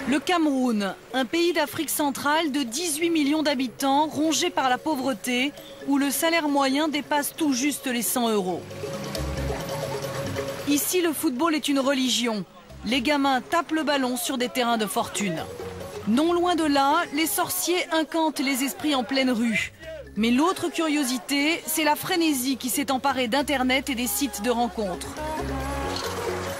Le Cameroun, un pays d'Afrique centrale de 18 millions d'habitants, rongé par la pauvreté, où le salaire moyen dépasse tout juste les 100 €. Ici, le football est une religion. Les gamins tapent le ballon sur des terrains de fortune. Non loin de là, les sorciers incantent les esprits en pleine rue. Mais l'autre curiosité, c'est la frénésie qui s'est emparée d'Internet et des sites de rencontres.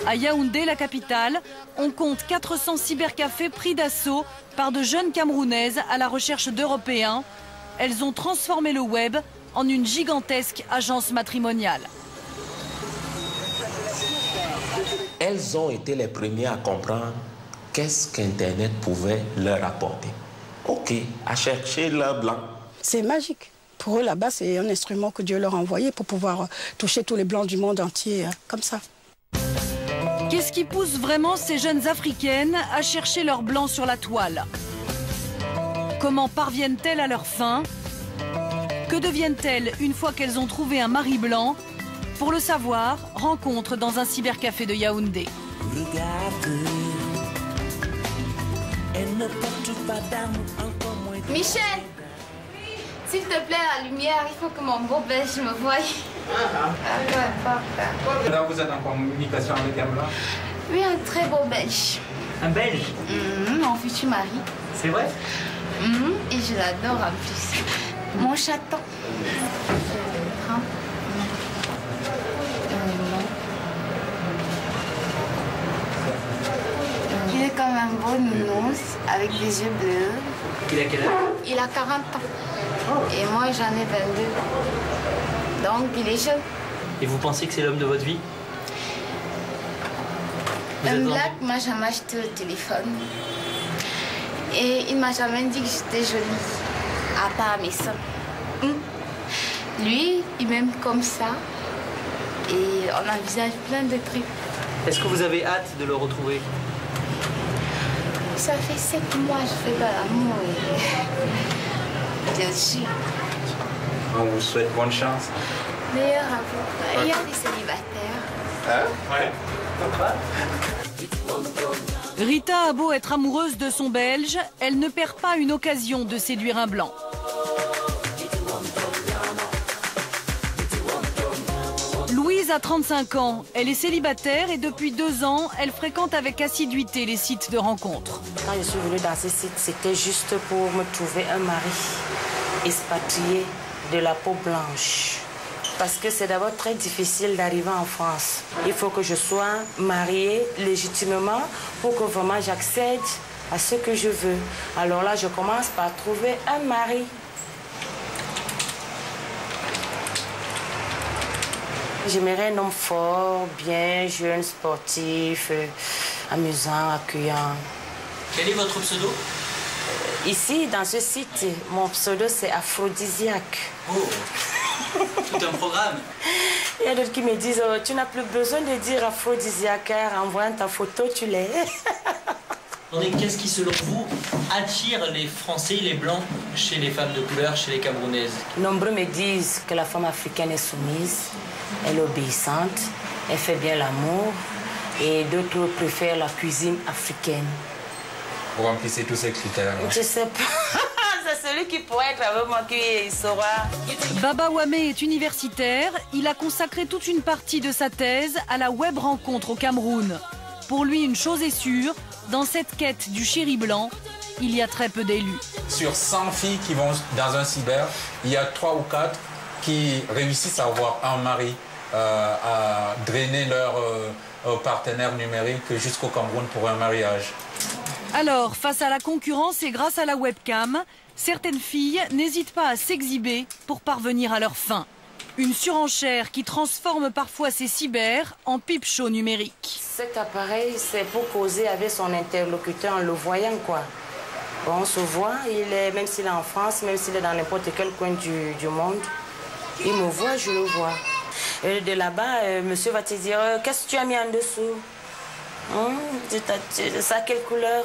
À Yaoundé, la capitale, on compte 400 cybercafés pris d'assaut par de jeunes Camerounaises à la recherche d'Européens. Elles ont transformé le web en une gigantesque agence matrimoniale. Elles ont été les premières à comprendre qu'est-ce qu'Internet pouvait leur apporter. OK, à chercher leur blanc. C'est magique. Pour eux, là-bas, c'est un instrument que Dieu leur a envoyé pour pouvoir toucher tous les blancs du monde entier, comme ça. Qu'est-ce qui pousse vraiment ces jeunes Africaines à chercher leur blanc sur la toile? Comment parviennent-elles à leur fin? Que deviennent-elles une fois qu'elles ont trouvé un mari blanc? Pour le savoir, rencontre dans un cybercafé de Yaoundé. Michel, s'il te plaît, la lumière, il faut que mon beau belge me voie. Là, vous êtes en communication avec un blanc? Oui, un très beau belge. Un belge? Mon futur mari. C'est vrai? Et je l'adore en plus. Mon chaton. Il est comme un beau nounours avec des yeux bleus. Il a quel âge? Il a 40 ans. Et moi, j'en ai 22. Donc, il est jeune. Et vous pensez que c'est l'homme de votre vie? Un black m'a jamais acheté le téléphone. Et il m'a jamais dit que j'étais jolie, à part mes seins. Lui, il m'aime comme ça. Et on envisage plein de trucs. Est-ce que vous avez hâte de le retrouver? Ça fait 7 mois que je fais pas l'amour. Bien sûr. On vous souhaite bonne chance. Meilleur à vous. Il y a des célibataires. Ouais. Rita a beau être amoureuse de son belge, elle ne perd pas une occasion de séduire un blanc. Louise a 35 ans, elle est célibataire et depuis 2 ans, elle fréquente avec assiduité les sites de rencontres. Quand je suis venue dans ces sites, c'était juste pour me trouver un mari expatrié de la peau blanche. Parce que c'est d'abord très difficile d'arriver en France. Il faut que je sois mariée légitimement pour que vraiment j'accède à ce que je veux. Alors là, je commence par trouver un mari. J'aimerais un homme fort, bien, jeune, sportif, amusant, accueillant. Quel est votre pseudo? Ici, dans ce site, mon pseudo, c'est aphrodisiaque. Oh, tout un programme. Il y a d'autres qui me disent, oh, tu n'as plus besoin de dire aphrodisiaque, car en voyant ta photo, tu l'es. Qu'est-ce qui, selon vous, attire les Français, les Blancs, chez les femmes de couleur, chez les Camerounaises? Nombreux me disent que la femme africaine est soumise, elle est obéissante, elle fait bien l'amour, et d'autres préfèrent la cuisine africaine. Vous remplissez tous ces critères. Je sais pas. C'est celui qui pourrait être avec moi qui saura. Baba Wame est universitaire. Il a consacré toute une partie de sa thèse à la web rencontre au Cameroun. Pour lui, une chose est sûre, dans cette quête du chéri blanc, il y a très peu d'élus. Sur 100 filles qui vont dans un cyber, il y a 3 ou 4 qui réussissent à avoir un mari, à drainer leur partenaire numérique jusqu'au Cameroun pour un mariage. Alors, face à la concurrence et grâce à la webcam, certaines filles n'hésitent pas à s'exhiber pour parvenir à leur fin. Une surenchère qui transforme parfois ces cyber en pipe show numérique. Cet appareil, c'est pour causer avec son interlocuteur en le voyant, quoi. Bon, on se voit, même s'il est en France, même s'il est dans n'importe quel coin du monde, il me voit, je le vois. Et de là-bas, monsieur va te dire, qu'est-ce que tu as mis en dessous? Ça, quelle couleur?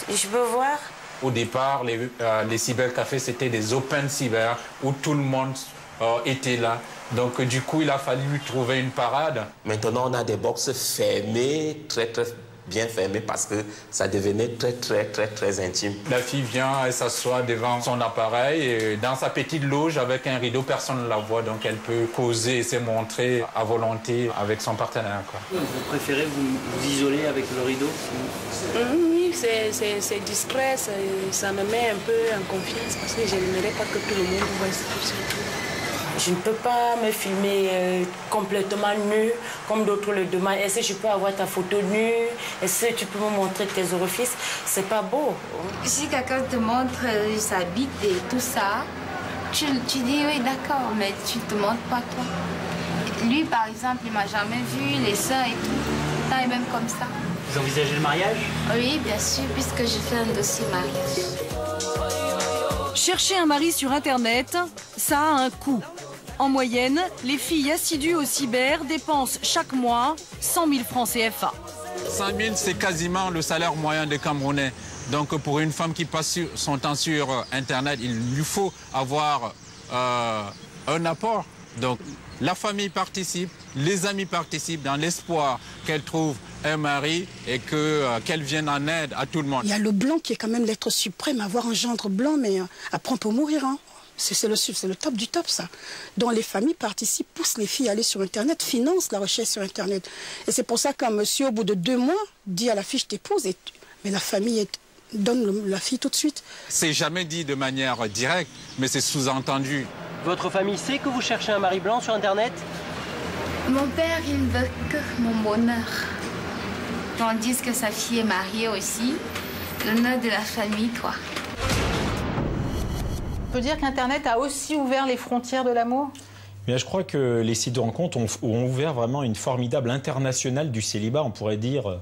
Je peux voir? Au départ, les cybercafés, c'était des open cyber où tout le monde était là. Donc, du coup, il a fallu trouver une parade. Maintenant, on a des box fermées, très bien fermé parce que ça devenait très intime. La fille vient, elle s'assoit devant son appareil et dans sa petite loge avec un rideau, personne ne la voit, donc elle peut causer et se montrer à volonté avec son partenaire, quoi. Vous préférez vous isoler avec le rideau? Oui, c'est discret, ça me met un peu en confiance parce que je n'aimerais pas que tout le monde voie ça. Je ne peux pas me filmer complètement nue comme d'autres le demandent. Est-ce que je peux avoir ta photo nue? Est-ce que tu peux me montrer tes orifices? C'est pas beau. Si quelqu'un te montre sa bite et tout ça, tu dis oui d'accord, mais tu ne te montres pas toi. Lui par exemple, il m'a jamais vu les seins et tout. Là, et même comme ça. Vous envisagez le mariage? Oui, bien sûr, puisque je fais un dossier mariage. Chercher un mari sur Internet, ça a un coût. En moyenne, les filles assidues au cyber dépensent chaque mois 100 000 francs CFA. 5 000, c'est quasiment le salaire moyen des Camerounais. Donc pour une femme qui passe son temps sur Internet, il lui faut avoir un apport. Donc la famille participe, les amis participent dans l'espoir qu'elle trouve un mari et qu'elle vienne en aide à tout le monde. Il y a le blanc qui est quand même l'être suprême, avoir un gendre blanc, mais après on peut mourir. Hein. C'est le top du top, ça. Donc les familles participent, poussent les filles à aller sur Internet, financent la recherche sur Internet. Et c'est pour ça qu'un monsieur, au bout de 2 mois, dit à la fille, je t'épouse, mais la famille donne la fille tout de suite. C'est jamais dit de manière directe, mais c'est sous-entendu. Votre famille sait que vous cherchez un mari blanc sur Internet? Mon père, il ne veut que mon bonheur. Tandis que sa fille est mariée aussi. L'honneur de la famille, quoi. On peut dire qu'Internet a aussi ouvert les frontières de l'amour? Mais je crois que les sites de rencontres ont ouvert vraiment une formidable internationale du célibat, on pourrait dire.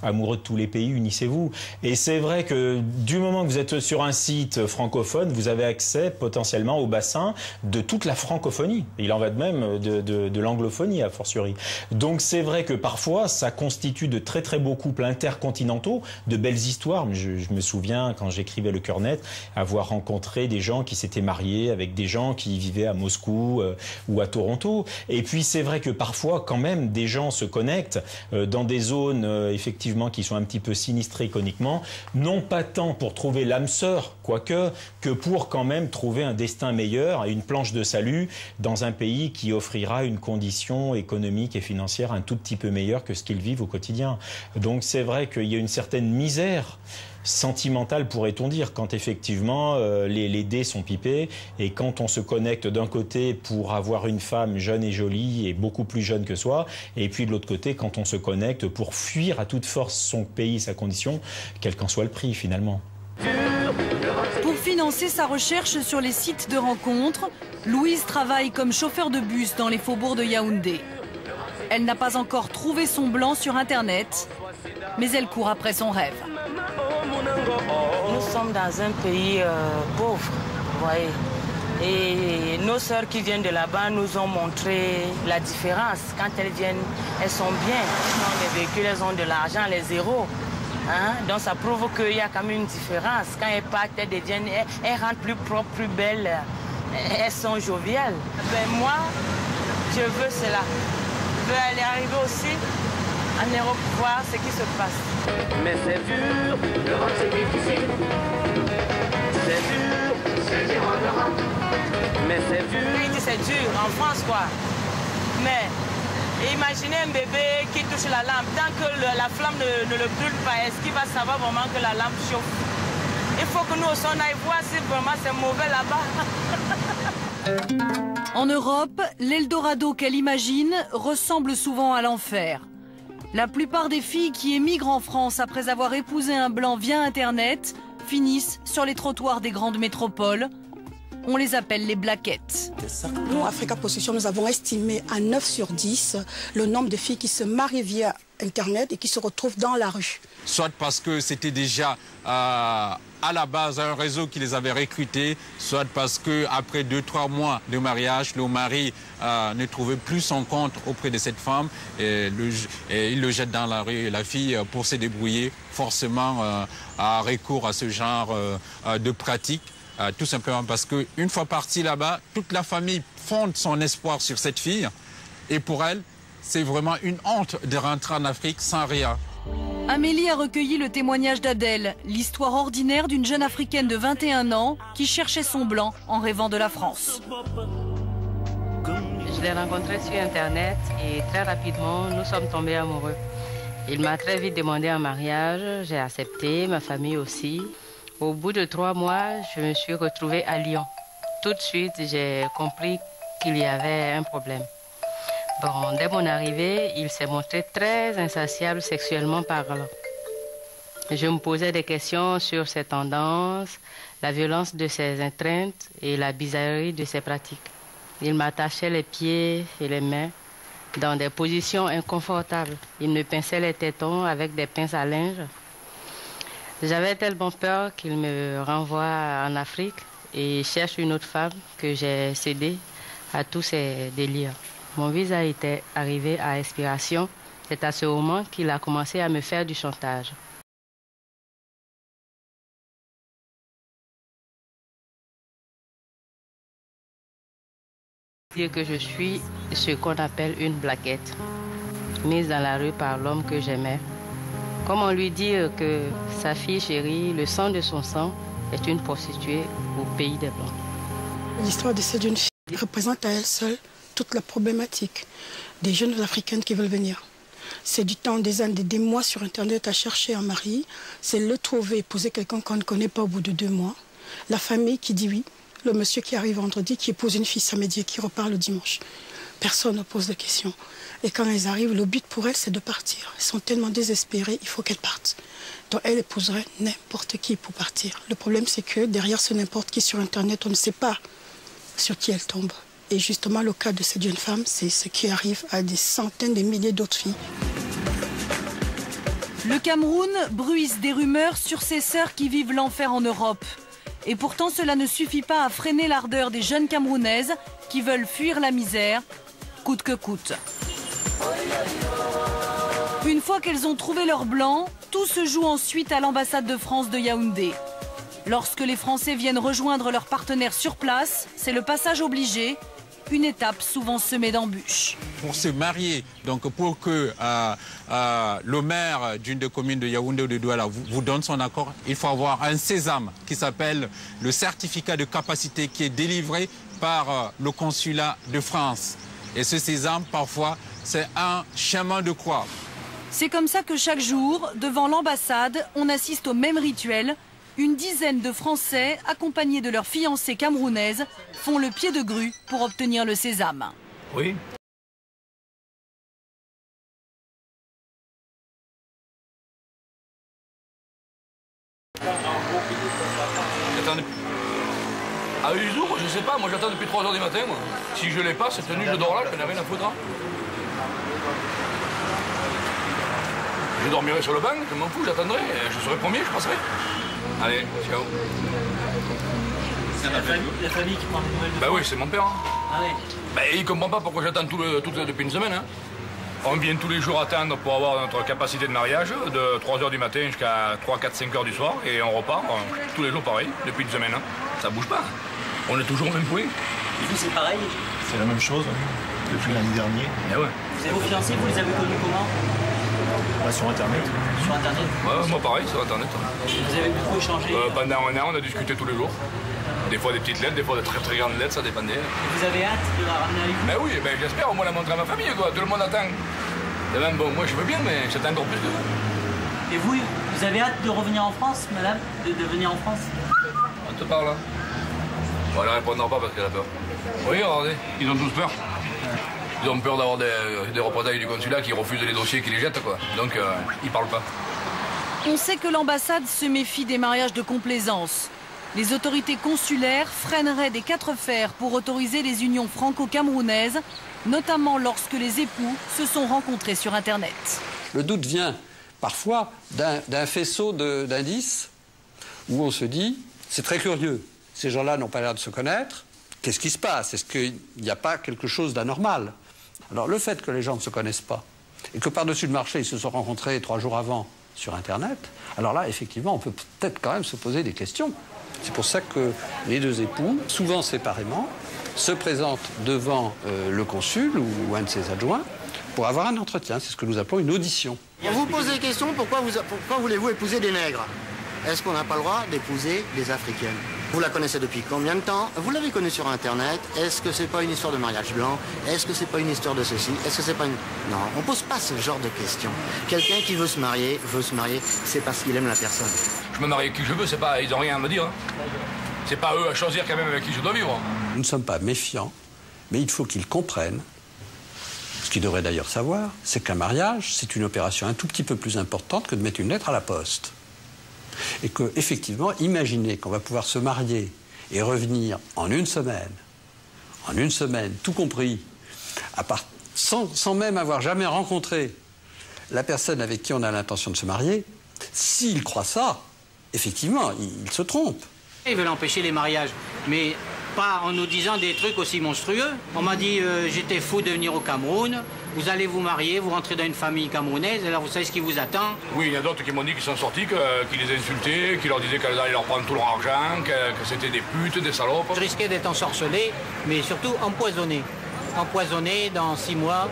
Amoureux de tous les pays, unissez-vous. Et c'est vrai que du moment que vous êtes sur un site francophone, vous avez accès potentiellement au bassin de toute la francophonie. Il en va de même de l'anglophonie, a fortiori. Donc c'est vrai que parfois, ça constitue de très très beaux couples intercontinentaux, de belles histoires. Je me souviens, quand j'écrivais Le Cœur Net, avoir rencontré des gens qui s'étaient mariés avec des gens qui vivaient à Moscou ou à Toronto. Et puis c'est vrai que parfois, quand même, des gens se connectent dans des zones, effectivement, qui sont un petit peu sinistrés iconiquement, non pas tant pour trouver l'âme sœur, quoique, que pour quand même trouver un destin meilleur et une planche de salut dans un pays qui offrira une condition économique et financière un tout petit peu meilleure que ce qu'ils vivent au quotidien. Donc c'est vrai qu'il y a une certaine misère sentimentale, pourrait-on dire, quand effectivement les dés sont pipés et quand on se connecte d'un côté pour avoir une femme jeune et jolie et beaucoup plus jeune que soi, et puis de l'autre côté quand on se connecte pour fuir à toute force son pays, sa condition, quel qu'en soit le prix finalement. Pour financer sa recherche sur les sites de rencontres, Louise travaille comme chauffeur de bus dans les faubourgs de Yaoundé. Elle n'a pas encore trouvé son blanc sur Internet, mais elle court après son rêve. Nous sommes dans un pays pauvre, vous voyez. Et nos sœurs qui viennent de là-bas nous ont montré la différence. Quand elles viennent, elles sont bien. Elles ont des véhicules, elles ont de l'argent, les zéros. Hein? Donc ça prouve qu'il y a quand même une différence. Quand elles partent, elles rentrent plus propres, plus belles. Elles sont joviales. Ben moi, je veux cela. Je veux aller arriver aussi en Europe pour voir ce qui se passe. Mais c'est dur, l'Europe c'est difficile. C'est dur, c'est dur en Europe. Mais c'est dur. Oui, c'est dur, en France quoi. Mais imaginez un bébé qui touche la lampe. Tant que la flamme ne le brûle pas, est-ce qu'il va savoir vraiment que la lampe chauffe? Il faut que nous aussi on aille voir si vraiment c'est mauvais là-bas. En Europe, l'Eldorado qu'elle imagine ressemble souvent à l'enfer. La plupart des filles qui émigrent en France après avoir épousé un blanc via Internet finissent sur les trottoirs des grandes métropoles. On les appelle les blaquettes. Nous, Africa Possession, nous avons estimé à 9 sur 10 le nombre de filles qui se marient via Internet et qui se retrouvent dans la rue. Soit parce que c'était déjà à la base un réseau qui les avait recrutés, soit parce qu'après 2-3 mois de mariage, le mari ne trouvait plus son compte auprès de cette femme et il le jette dans la rue. Et la fille, pour se débrouiller, forcément a recours à ce genre de pratique. Tout simplement parce qu'une fois partie là-bas, toute la famille fonde son espoir sur cette fille. Et pour elle, c'est vraiment une honte de rentrer en Afrique sans rien. Amélie a recueilli le témoignage d'Adèle, l'histoire ordinaire d'une jeune Africaine de 21 ans qui cherchait son blanc en rêvant de la France. Je l'ai rencontré sur Internet et très rapidement, nous sommes tombés amoureux. Il m'a très vite demandé un mariage, j'ai accepté, ma famille aussi. Au bout de 3 mois, je me suis retrouvée à Lyon. Tout de suite, j'ai compris qu'il y avait un problème. Bon, dès mon arrivée, il s'est montré très insatiable sexuellement parlant. Je me posais des questions sur ses tendances, la violence de ses étreintes et la bizarrerie de ses pratiques. Il m'attachait les pieds et les mains dans des positions inconfortables. Il me pinçait les tétons avec des pinces à linge. J'avais tellement peur qu'il me renvoie en Afrique et cherche une autre femme que j'ai cédée à tous ses délires. Mon visa était arrivé à expiration. C'est à ce moment qu'il a commencé à me faire du chantage. Dire que je suis ce qu'on appelle une blaguette, mise dans la rue par l'homme que j'aimais. Comment lui dire que sa fille chérie, le sang de son sang, est une prostituée au pays des Blancs. L'histoire de cette jeune fille représente à elle seule toute la problématique des jeunes africaines qui veulent venir. C'est du temps, des années, des mois sur Internet à chercher un mari. C'est le trouver, épouser quelqu'un qu'on ne connaît pas au bout de 2 mois. La famille qui dit oui. Le monsieur qui arrive vendredi, qui épouse une fille samedi et qui repart le dimanche. Personne ne pose de questions. Et quand elles arrivent, le but pour elles, c'est de partir. Elles sont tellement désespérées, il faut qu'elles partent. Donc elles épouseraient n'importe qui pour partir. Le problème, c'est que derrière ce n'importe qui sur Internet, on ne sait pas sur qui elles tombent. Et justement, le cas de cette jeune femme, c'est ce qui arrive à des centaines de milliers d'autres filles. Le Cameroun bruise des rumeurs sur ses sœurs qui vivent l'enfer en Europe. Et pourtant, cela ne suffit pas à freiner l'ardeur des jeunes Camerounaises qui veulent fuir la misère, coûte que coûte. Une fois qu'elles ont trouvé leur blanc, tout se joue ensuite à l'ambassade de France de Yaoundé. Lorsque les Français viennent rejoindre leurs partenaires sur place, c'est le passage obligé, une étape souvent semée d'embûches. Pour se marier, donc pour que le maire d'une des communes de Yaoundé ou de Douala vous donne son accord, il faut avoir un sésame qui s'appelle le certificat de capacité qui est délivré par le consulat de France. Et ce sésame, parfois, c'est un chemin de croix. C'est comme ça que chaque jour, devant l'ambassade, on assiste au même rituel. Une dizaine de Français, accompagnés de leurs fiancées camerounaises, font le pied de grue pour obtenir le sésame. Oui. J'attends à 8 jours, je sais pas, moi j'attends depuis 3 h du matin. Moi. Si je l'ai pas, cette nuit je dors là, je n'ai rien à foutre. Je dormirai sur le banc, je m'en fous, j'attendrai, je serai premier, je passerai. Allez, ciao. C'est la famille qui prend les nouvelles de Bah oui, c'est mon père. Hein. Ah oui. Bah il comprend pas pourquoi j'attends depuis une semaine. Hein. On vient tous les jours attendre pour avoir notre capacité de mariage, de 3 h du matin jusqu'à 3, 4, 5 h du soir, et on repart tous les jours pareil, depuis une semaine. Hein. Ça bouge pas. On est toujours au même point. Et vous, c'est pareil? C'est la même chose, depuis l'année dernière. Eh ouais. Vous avez vos fiancés, vous les avez connus comment? Sur Internet. Sur Internet? Ouais, moi pareil, sur Internet. Vous avez beaucoup échangé? Pendant un an, on a discuté tous les jours. Des fois des petites lettres, des fois de très très grandes lettres, ça dépendait. Et vous avez hâte de la ramener avec vous? Ben oui, ben j'espère au moins la montrer à ma famille, quoi. Tout le monde attend. Et même, bon, moi je veux bien, mais j'attends encore plus de... Et vous avez hâte de revenir en France, madame? De venir en France? On te parle, là. Bon, elle ne répondra pas parce qu'elle a peur. Oui, regardez, ils ont tous peur. Ils ont peur d'avoir des représailles du consulat qui refusent les dossiers, qui les jettent, quoi. Donc, ils parlent pas. On sait que l'ambassade se méfie des mariages de complaisance. Les autorités consulaires freineraient des 4 fers pour autoriser les unions franco-camerounaises, notamment lorsque les époux se sont rencontrés sur Internet. Le doute vient parfois d'un faisceau d'indices où on se dit, c'est très curieux, ces gens-là n'ont pas l'air de se connaître, qu'est-ce qui se passe? Est-ce qu'il n'y a pas quelque chose d'anormal? Alors le fait que les gens ne se connaissent pas et que par-dessus le marché, ils se sont rencontrés 3 jours avant sur Internet, alors là, effectivement, on peut peut-être quand même se poser des questions. C'est pour ça que les 2 époux, souvent séparément, se présentent devant le consul ou un de ses adjoints pour avoir un entretien. C'est ce que nous appelons une audition. On vous pose des questions, pourquoi voulez-vous épouser des nègres? Est-ce qu'on n'a pas le droit d'épouser des Africaines? Vous la connaissez depuis combien de temps? Vous l'avez connue sur Internet? Est-ce que c'est pas une histoire de mariage blanc? Est-ce que c'est pas une histoire de ceci? Est-ce que c'est pas une... Non, on pose pas ce genre de questions. Quelqu'un qui veut se marier, c'est parce qu'il aime la personne. Je me marie avec qui je veux, c'est pas... Ils n'ont rien à me dire. Hein. C'est pas eux à choisir quand même avec qui je dois vivre. Nous ne sommes pas méfiants, mais il faut qu'ils comprennent, ce qu'ils devraient d'ailleurs savoir, c'est qu'un mariage, c'est une opération un tout petit peu plus importante que de mettre une lettre à la poste. Et que, effectivement, imaginez qu'on va pouvoir se marier et revenir en une semaine, tout compris, sans même avoir jamais rencontré la personne avec qui on a l'intention de se marier, s'ils croient ça, effectivement, ils se trompent. Ils veulent empêcher les mariages, mais pas en nous disant des trucs aussi monstrueux. On m'a dit j'étais fou de venir au Cameroun, vous allez vous marier, vous rentrez dans une famille camerounaise, alors vous savez ce qui vous attend. Oui, il y a d'autres qui m'ont dit qu'ils sont sortis, qu'ils les insultaient, qu'ils leur disaient qu'elles allaient leur prendre tout leur argent, que c'était des putes, des salopes. Je risquais d'être ensorcelé, mais surtout empoisonné. Empoisonné dans 6 mois.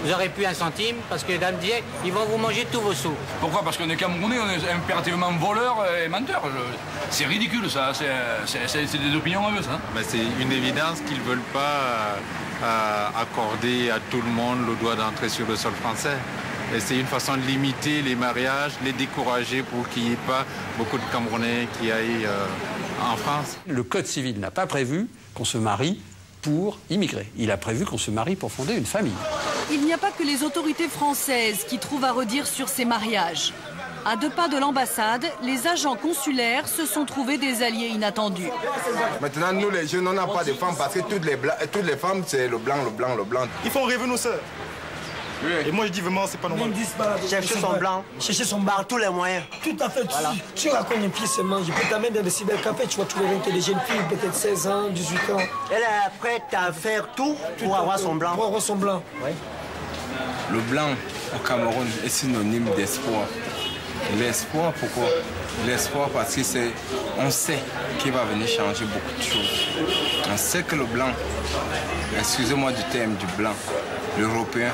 Vous aurez plus un centime parce que les dames disaient ils vont vous manger tous vos sous. Pourquoi? Parce qu'on est Camerounais, on est impérativement voleurs et menteurs. C'est ridicule ça, c'est des opinions à eux ça. C'est une évidence qu'ils ne veulent pas accorder à tout le monde le droit d'entrer sur le sol français. Et c'est une façon de limiter les mariages, les décourager pour qu'il n'y ait pas beaucoup de Camerounais qui aillent en France. Le Code civil n'a pas prévu qu'on se marie pour immigrer. Il a prévu qu'on se marie pour fonder une famille. Il n'y a pas que les autorités françaises qui trouvent à redire sur ces mariages. À 2 pas de l'ambassade, les agents consulaires se sont trouvés des alliés inattendus. Maintenant, nous les jeunes, on n'a pas de femmes parce que toutes les femmes, c'est le blanc, le blanc, le blanc. Il faut rêver nos sœurs. Oui. Et moi je dis vraiment c'est pas normal. Chercher son blanc, chercher son bar, tous les moyens. Tout à fait, voilà. Tu racontes une fille seulement, je peux t'amener dans le cybercafé, tu vas trouver des jeunes filles, peut-être 16 ans, 18 ans. Elle est prête à faire tout pour avoir son blanc. Pour avoir son blanc. Oui. Le blanc au Cameroun est synonyme d'espoir. L'espoir, pourquoi? L'espoir parce que on sait qu'il va venir changer beaucoup de choses. On sait que le blanc, excusez-moi du terme du blanc, l'Européen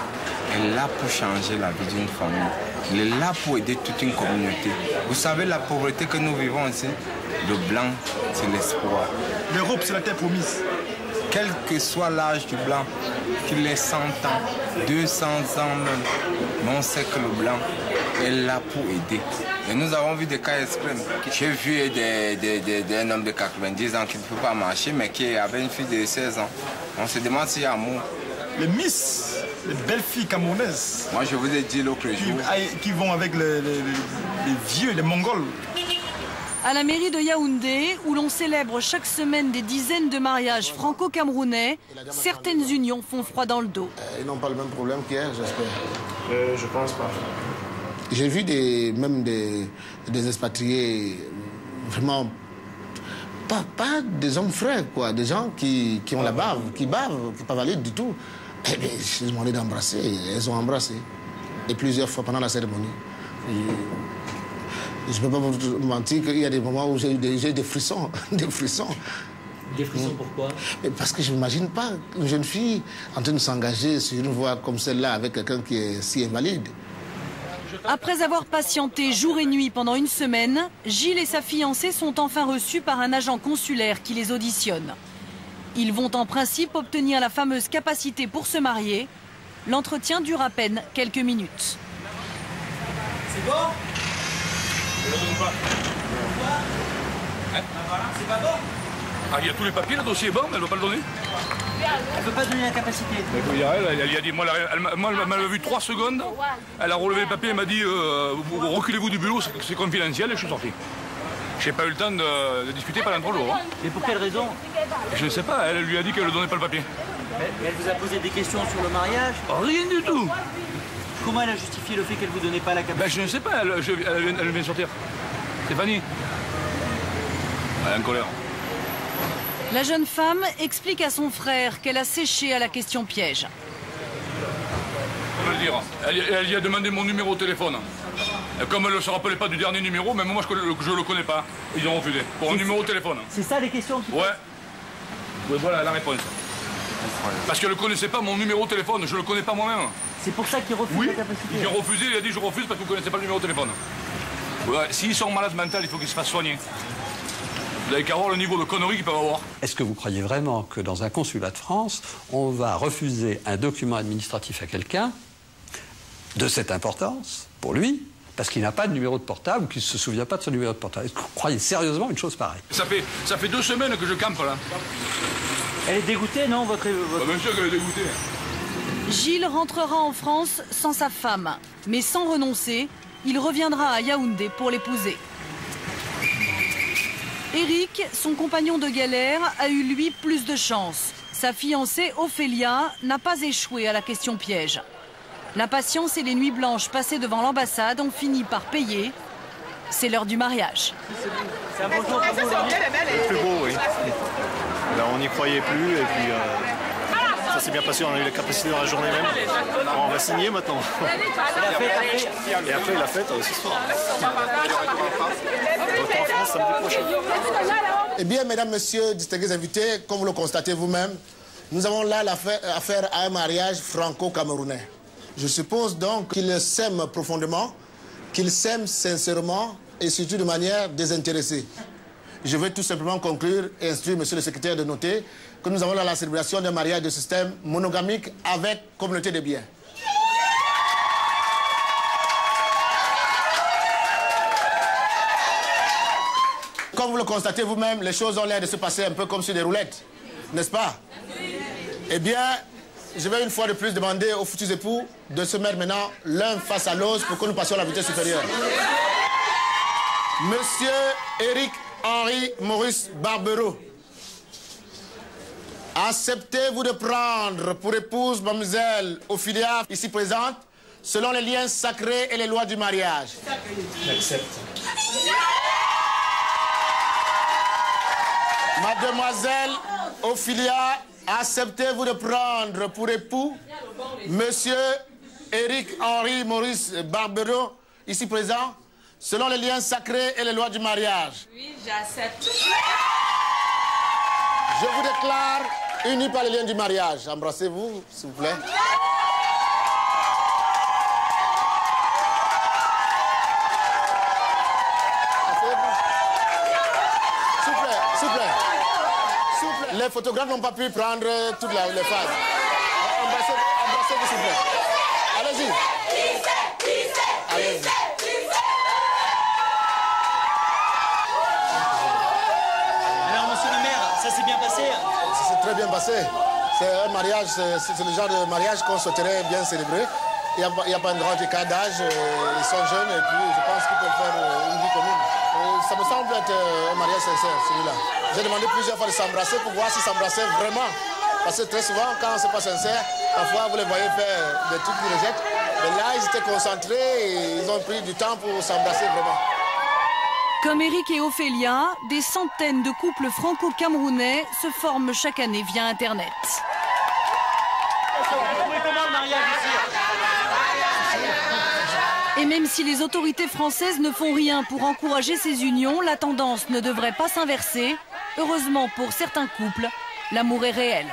est là pour changer la vie d'une famille. Il est là pour aider toute une communauté. Vous savez la pauvreté que nous vivons ici? Le blanc, c'est l'espoir. L'Europe, c'est la terre promise. Quel que soit l'âge du blanc, qu'il ait 100 ans, 200 ans même, mais on sait que le blanc est là pour aider. Et nous avons vu des cas extrêmes. J'ai vu un homme de 90 ans qui ne peut pas marcher, mais qui avait une fille de 16 ans. On se demande s'il y a amour. Les Miss, les belles filles camerounaises. Moi, je vous ai dit l'autre jour. Qui vont avec les vieux, les Mongols. À la mairie de Yaoundé, où l'on célèbre chaque semaine des dizaines de mariages franco-camerounais, certaines unions font froid dans le dos. Ils n'ont pas le même problème qu'hier, j'espère. Je pense pas. J'ai vu même des expatriés vraiment pas des hommes frais, quoi, des gens qui ont la bave, qui pas valides du tout. Eh bien, j'ai demandé d'embrasser, elles ont embrassé. Et plusieurs fois pendant la cérémonie. Je ne peux pas vous mentir qu'il y a des moments où j'ai eu des frissons, des frissons. Des frissons, pourquoi? Parce que je n'imagine pas une jeune fille en train de s'engager sur une voie comme celle-là avec quelqu'un qui est si invalide. Après avoir patienté jour et nuit pendant une semaine, Gilles et sa fiancée sont enfin reçus par un agent consulaire qui les auditionne. Ils vont en principe obtenir la fameuse capacité pour se marier. L'entretien dure à peine quelques minutes. C'est bon? C'est pas bon? Ah, il y a tous les papiers, le dossier est bon, elle ne veut pas le donner? Elle ne veut pas donner la capacité. Elle a dit, moi, elle m'a vu 3 secondes, elle a relevé le papier, elle m'a dit, reculez-vous du bureau, c'est confidentiel, et je suis sorti. J'ai pas eu le temps de discuter pendant 3 jours. Hein. Et pour quelle raison? Je ne sais pas, elle lui a dit qu'elle ne donnait pas le papier. Elle vous a posé des questions sur le mariage? Rien du tout. Comment elle a justifié le fait qu'elle ne vous donnait pas la capacité? Je ne sais pas, elle vient de sortir. Stéphanie, elle est en colère. La jeune femme explique à son frère qu'elle a séché à la question piège. Je veux dire, elle lui a demandé mon numéro de téléphone. Et comme elle ne se rappelait pas du dernier numéro, même moi je ne le connais pas. Ils ont refusé. Pour un numéro de téléphone. C'est ça les questions? Ouais. Oui, voilà la réponse. Parce qu'elle ne connaissait pas mon numéro de téléphone, je ne le connais pas moi-même. C'est pour ça qu'il refuse la capacité. Il a refusé, il a dit je refuse parce que vous ne connaissez pas le numéro de téléphone. Ouais, s'ils sont malades mentaux, il faut qu'ils se fassent soigner. Vous n'avez qu'à voir le niveau de conneries qu'ils peuvent avoir. Est-ce que vous croyez vraiment que dans un consulat de France, on va refuser un document administratif à quelqu'un de cette importance, pour lui, parce qu'il n'a pas de numéro de portable ou qu'il ne se souvient pas de son numéro de portable? Est-ce que vous croyez sérieusement une chose pareille? Ça fait 2 semaines que je campe là. Elle est dégoûtée, non, votre... Bien sûr qu'elle est dégoûtée. Gilles rentrera en France sans sa femme, mais sans renoncer, il reviendra à Yaoundé pour l'épouser. Éric, son compagnon de galère, a eu lui plus de chance. Sa fiancée Ophélia n'a pas échoué à la question piège. L'impatience et les nuits blanches passées devant l'ambassade ont fini par payer. C'est l'heure du mariage. C'est un beau jour pour vous, le plus beau, oui. Là, on n'y croyait plus et puis ça s'est bien passé, on a eu la capacité dans la journée même. Alors, on va signer maintenant. Et après la fête ce soir. Retour en France samedi prochain. Eh bien, mesdames, messieurs, distingués invités, comme vous le constatez vous-même, nous avons là affaire à un mariage franco-camerounais. Je suppose donc qu'ils s'aiment profondément, qu'ils s'aiment sincèrement et surtout de manière désintéressée. Je vais tout simplement conclure et instruire monsieur le secrétaire de noter que nous avons là la célébration d'un mariage de système monogamique avec communauté de biens. Comme vous le constatez vous-même, les choses ont l'air de se passer un peu comme sur des roulettes, n'est-ce pas? Eh bien, je vais une fois de plus demander aux futurs époux de se mettre maintenant l'un face à l'autre pour que nous passions à la vitesse supérieure. Monsieur Éric Henri Maurice Barbereau, acceptez-vous de prendre pour épouse mademoiselle Ophélia, ici présente, selon les liens sacrés et les lois du mariage? J'accepte. Mademoiselle Ophélia, acceptez-vous de prendre pour époux monsieur Éric Henri Maurice Barbereau, ici présent, selon les liens sacrés et les lois du mariage? Oui, j'accepte. Je vous déclare unis par les liens du mariage. Embrassez-vous, s'il vous plaît. S'il vous plaît, s'il vous plaît. Les photographes n'ont pas pu prendre toutes les phases. Embrassez-vous, s'il vous plaît. Allez-y. Allez-y. Alors, monsieur le maire, ça s'est bien passé? Ça s'est très bien passé. C'est un mariage, c'est le genre de mariage qu'on souhaiterait bien célébrer. Il n'y a pas un grand écart d'âge, ils sont jeunes et puis je pense qu'ils peuvent faire une vie commune. Ça me semble être un mariage sincère, celui-là. J'ai demandé plusieurs fois de s'embrasser pour voir s'ils s'embrassaient vraiment. Parce que très souvent, quand c'est pas sincère, parfois vous les voyez faire des trucs qui rejettent. Mais là, ils étaient concentrés et ils ont pris du temps pour s'embrasser vraiment. Comme Éric et Ophélia, des centaines de couples franco-camerounais se forment chaque année via Internet. Et même si les autorités françaises ne font rien pour encourager ces unions, la tendance ne devrait pas s'inverser. Heureusement pour certains couples, l'amour est réel.